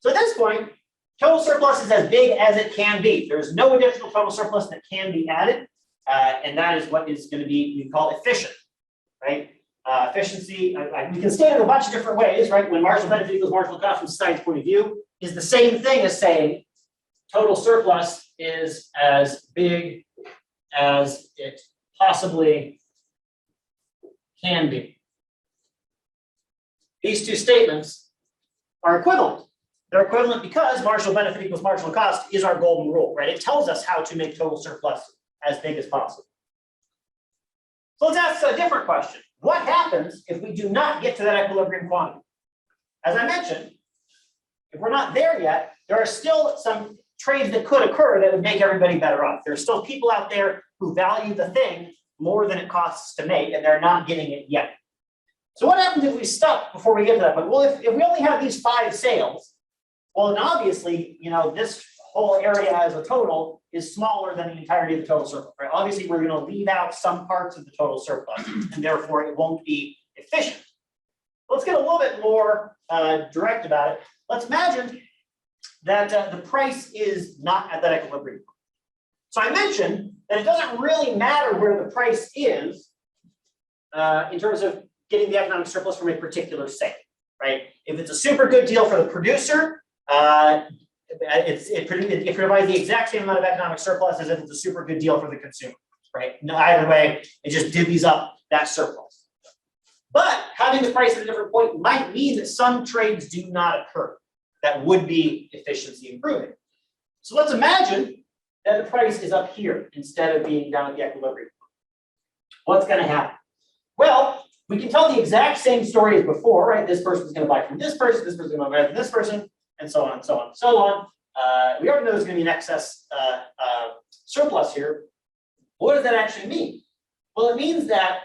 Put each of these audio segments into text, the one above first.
So at this point, total surplus is as big as it can be. There's no additional total surplus that can be added, and that is what is going to be, we call efficient, right? Efficiency, we can state it a bunch of different ways, right? When marginal benefit equals marginal cost from society's point of view is the same thing as saying total surplus is as big as it possibly can be. These two statements are equivalent. They're equivalent because marginal benefit equals marginal cost is our golden rule, right? It tells us how to make total surplus as big as possible. So let's ask a different question. What happens if we do not get to that equilibrium quantity? As I mentioned, if we're not there yet, there are still some trades that could occur that would make everybody better off. There are still people out there who value the thing more than it costs to make, and they're not getting it yet. So what happens if we stop before we get to that point? Well, if we only have these 5 sales, well, then obviously, you know, this whole area as a total is smaller than the entirety of the total surplus, right? Obviously, we're going to leave out some parts of the total surplus, and therefore it won't be efficient. Let's get a little bit more direct about it. Let's imagine that the price is not at that equilibrium. So I mentioned that it doesn't really matter where the price is in terms of getting the economic surplus from a particular sale, right? If it's a super good deal for the producer, it provides the exact same amount of economic surplus as if it's a super good deal for the consumer, right? No, either way, it just divvies up that surplus. But having the price at a different point might mean that some trades do not occur that would be efficiency improving. So let's imagine that the price is up here instead of being down at the equilibrium. What's going to happen? Well, we can tell the exact same story as before, right? This person's going to buy from this person's going to buy from this person, and so on and so on and so on. We already know there's going to be an excess surplus here. What does that actually mean? Well, it means that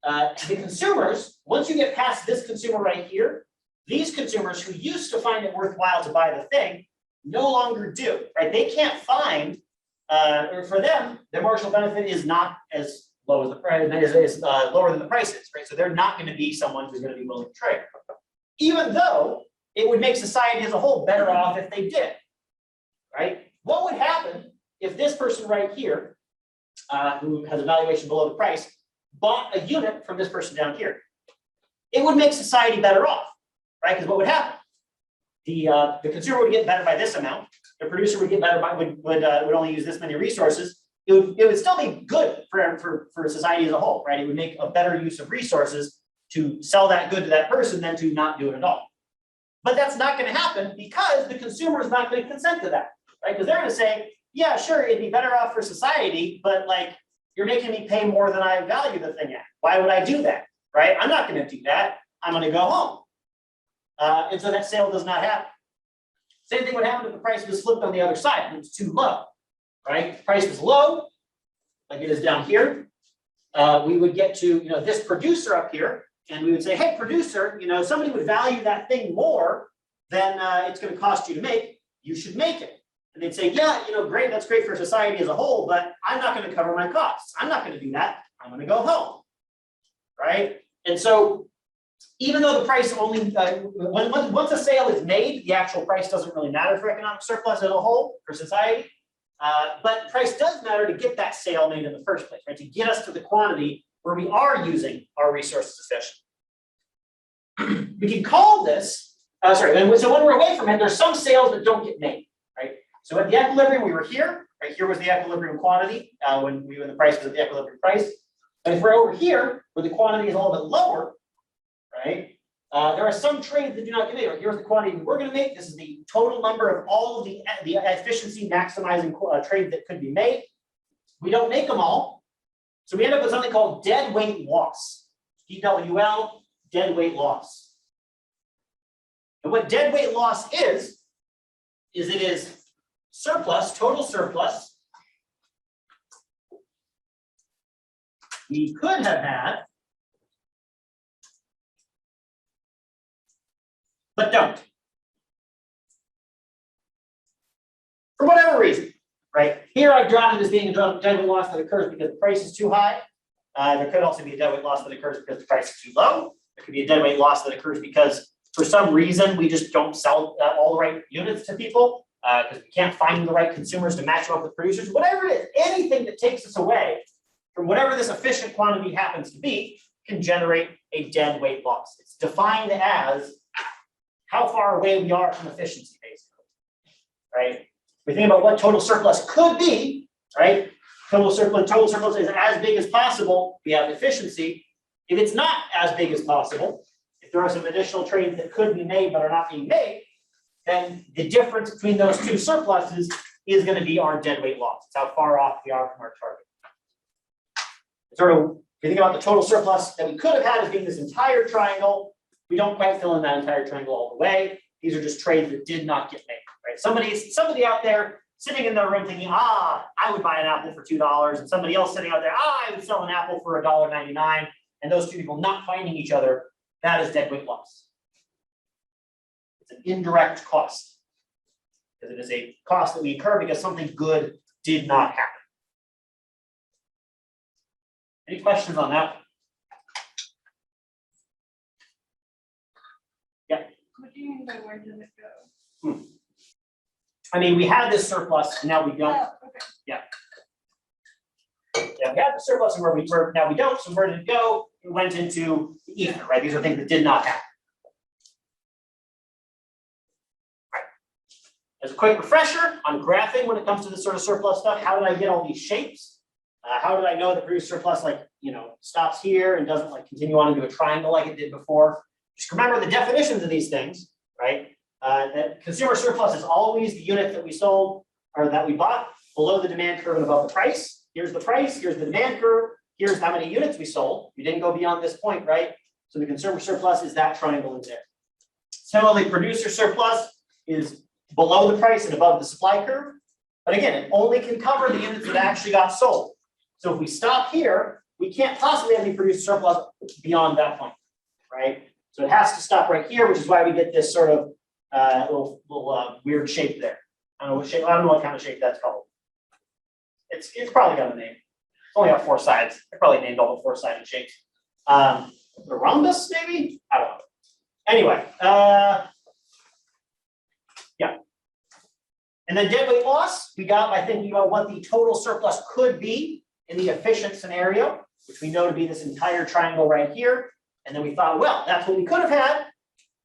the consumers, once you get past this consumer right here, these consumers who used to find it worthwhile to buy the thing no longer do, right? They can't find, or for them, their marginal benefit is not as low as the price, is lower than the price is, right? So they're not going to be someone who's going to be willing to trade, even though it would make society as a whole better off if they did, right? What would happen if this person right here, who has a valuation below the price, bought a unit from this person down here? It would make society better off, right? Because what would happen? The consumer would get better by this amount. The producer would get better by would only use this many resources. It would still be good for society as a whole, right? It would make a better use of resources to sell that good to that person than to not do it at all. But that's not going to happen because the consumer is not going to consent to that, right? Because they're going to say, yeah, sure, it'd be better off for society, but like you're making me pay more than I value the thing at. Why would I do that, right? I'm not going to do that. I'm going to go home. And so that sale does not happen. Same thing would happen if the price was flipped on the other side and it's too low, right? If the price was low, like it is down here. We would get to this producer up here, and we would say, hey, producer, somebody would value that thing more than it's going to cost you to make. You should make it. And they'd say, yeah, great, that's great for society as a whole, but I'm not going to cover my costs. I'm not going to do that. I'm going to go home, right? And so even though the price only, once a sale is made, the actual price doesn't really matter for economic surplus as a whole, for society. But price does matter to get that sale made in the first place, right? To get us to the quantity where we are using our resources efficiently. We can call this, so when we're away from it, there's some sales that don't get made, right? So at the equilibrium, we were here, right? Here was the equilibrium quantity when the price was at the equilibrium price. But if we're over here, where the quantity is a little bit lower, right? There are some trades that do not get made. Right? Here's the quantity we're going to make. This is the total number of all of the efficiency maximizing trades that could be made. We don't make them all. So we end up with something called deadweight loss. DWL, deadweight loss. And what deadweight loss is it is surplus, total surplus we could have had, but don't. For whatever reason, right? Here I've drawn it as being a deadweight loss that occurs because the price is too high. There could also be a deadweight loss that occurs because the price is too low. There could be a deadweight loss that occurs because for some reason, we just don't sell all the right units to people because we can't find the right consumers to match them up with producers, whatever it is, anything that takes us away from whatever this efficient quantity happens to be can generate a dead weight loss. It's defined as how far away we are from efficiency, basically, right? We think about what total surplus could be, right? Total surplus is as big as possible. We have efficiency. If it's not as big as possible, if there are some additional trades that could be made but are not being made, then the difference between those two surpluses is going to be our dead weight loss. It's how far off we are from our target. Sort of, if you think about the total surplus that we could have had as being this entire triangle, we don't quite fill in that entire triangle all the way. These are just trades that did not get made, right? Somebody out there sitting in their room thinking, I would buy an apple for $2, and somebody else sitting out there, I would sell an apple for $1.99, and those two people not finding each other, that is dead weight loss. It's an indirect cost, because it is a cost that we incur because something good did not happen. Any questions on that? Yeah. What do you mean by where did it go? I mean, we had this surplus, and now we don't. Oh, okay. Yeah. Yeah, we had the surplus, and where we were, now we don't. So where did it go? It went into the ether, right? These are things that did not happen. Right. As a quick refresher on graphing when it comes to this sort of surplus stuff, how did I get all these shapes? How did I know the produced surplus, stops here and doesn't continue on into a triangle like it did before? Just remember the definitions of these things, right? That consumer surplus is always the unit that we sold or that we bought below the demand curve and above the price. Here's the price, here's the demand curve, here's how many units we sold. We didn't go beyond this point, right? So the consumer surplus is that triangle in there. Similarly, producer surplus is below the price and above the supply curve. But again, it only can cover the units that actually got sold. So if we stop here, we can't possibly have any producer surplus beyond that point, right? So it has to stop right here, which is why we get this sort of little weird shape there. I don't know what shape. I don't know what kind of shape that's called. It's probably got a name. It's only got 4 sides. I probably named all the 4-sided shapes. The rhombus, maybe? I don't know. Anyway, yeah. And then dead weight loss, we got by thinking about what the total surplus could be in the efficient scenario, which we know to be this entire triangle right here. And then we thought, well, that's what we could have had.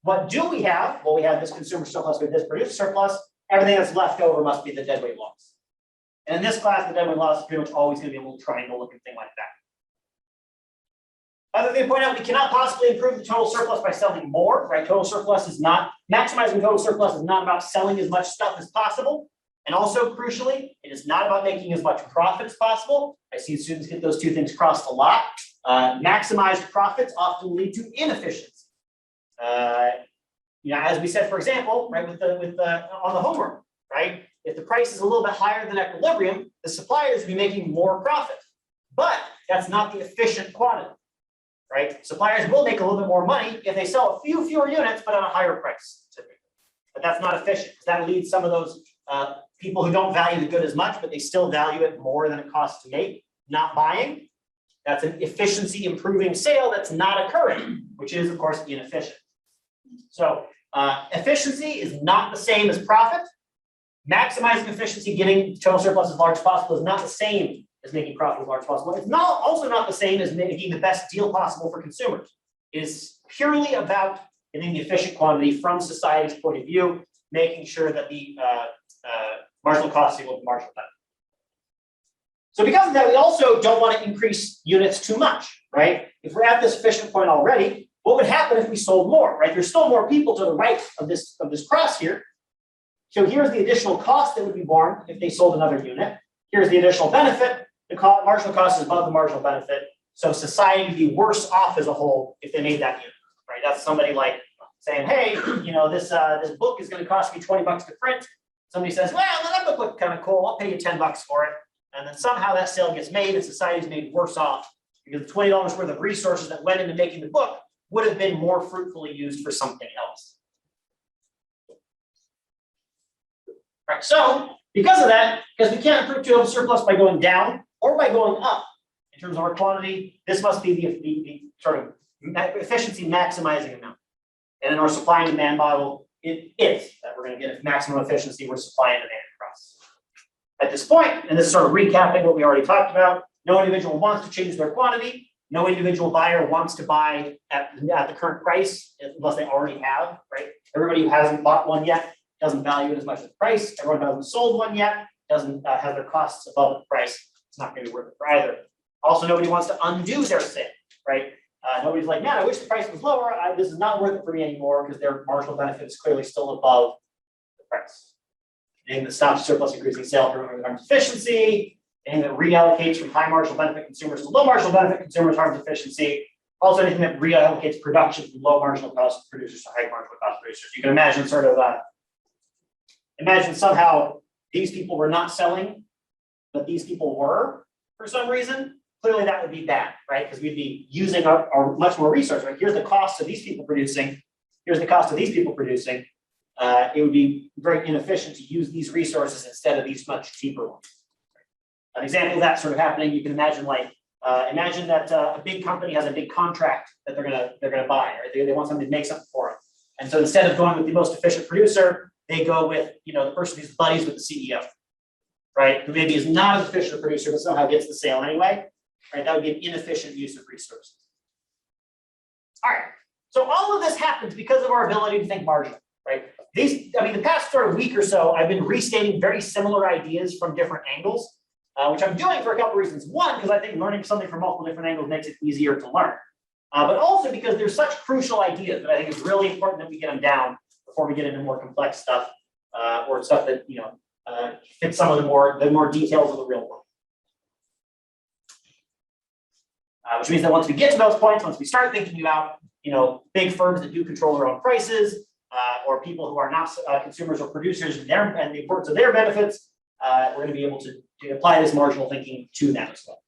What do we have? Well, we have this consumer surplus with this producer surplus. Everything that's left over must be the dead weight loss. And in this class, the dead weight loss is pretty much always going to be a little triangle looking thing like that. Other thing to point out, we cannot possibly improve the total surplus by selling more, right? Total surplus is not, maximizing total surplus is not about selling as much stuff as possible. And also, crucially, it is not about making as much profit as possible. I see students get those two things crossed a lot. Maximized profits often lead to inefficiency. As we said, for example, right, on the homework, right? If the price is a little bit higher than equilibrium, the suppliers will be making more profit. But that's not the efficient quantity, right? Suppliers will make a little bit more money if they sell a few fewer units, but at a higher price, typically. But that's not efficient. That leads some of those people who don't value the good as much, but they still value it more than it costs to make, not buying. That's an efficiency improving sale that's not occurring, which is, of course, inefficient. So efficiency is not the same as profit. Maximizing efficiency, getting total surplus as large as possible is not the same as making profit as large as possible. It's also not the same as making the best deal possible for consumers. It is purely about getting the efficient quantity from society's point of view, making sure that the marginal cost is equal to marginal benefit. So because of that, we also don't want to increase units too much, right? If we're at this efficient point already, what would happen if we sold more, right? There's still more people to the right of this cross here. So here's the additional cost that would be borne if they sold another unit. Here's the additional benefit. The marginal cost is above the marginal benefit. So society would be worse off as a whole if they made that unit, right? That's somebody like saying, hey, this book is going to cost me $20 to print. Somebody says, well, that book looks kind of cool. I'll pay you $10 for it. And then somehow that sale gets made and society is made worse off because the $20 worth of resources that went into making the book would have been more fruitfully used for something else. All right, so because of that, because we can't improve total surplus by going down or by going up in terms of our quantity, this must be the sort of efficiency maximizing amount. And in our supply and demand model, it is that we're going to get maximum efficiency where supply and demand cross. At this point, and this is sort of recapping what we already talked about, no individual wants to change their quantity. No individual buyer wants to buy at the current price unless they already have, right? Everybody who hasn't bought one yet doesn't value it as much as the price. Everyone who hasn't sold one yet doesn't have their costs above the price. It's not going to be worth it for either. Also, nobody wants to undo their sale, right? Nobody's like, man, I wish the price was lower. This is not worth it for me anymore because their marginal benefit is clearly still above the price. Anything that stops surplus increasing sale harms efficiency. Anything that reallocates from high marginal benefit consumers to low marginal benefit consumers harms efficiency. Also, anything that reallocates production from low marginal cost producers to high marginal cost producers. You can imagine sort of, imagine somehow these people were not selling, but these people were for some reason. Clearly that would be bad, right? Because we'd be using our much more resources, right? Here's the cost of these people producing. Here's the cost of these people producing. It would be very inefficient to use these resources instead of these much cheaper ones. An example of that sort of happening, you can imagine imagine that a big company has a big contract that they're gonna buy, right? They want somebody to make something for them. And so instead of going with the most efficient producer, they go with the person who's buddies with the CEO, right? Who maybe is not as efficient a producer, but somehow gets the sale anyway, right? That would be an inefficient use of resources. All right, so all of this happens because of our ability to think marginal, right? The past sort of week or so, I've been restating very similar ideas from different angles. Which I'm doing for a couple reasons. One, because I think learning something from multiple different angles makes it easier to learn. But also because there's such crucial ideas that I think it's really important that we get them down before we get into more complex stuff or stuff that fits some of the more details of the real world. Which means that once we get to those points, once we start thinking about big firms that do control their own prices, or people who are not consumers or producers and the importance of their benefits, we're going to be able to apply this marginal thinking to that as well.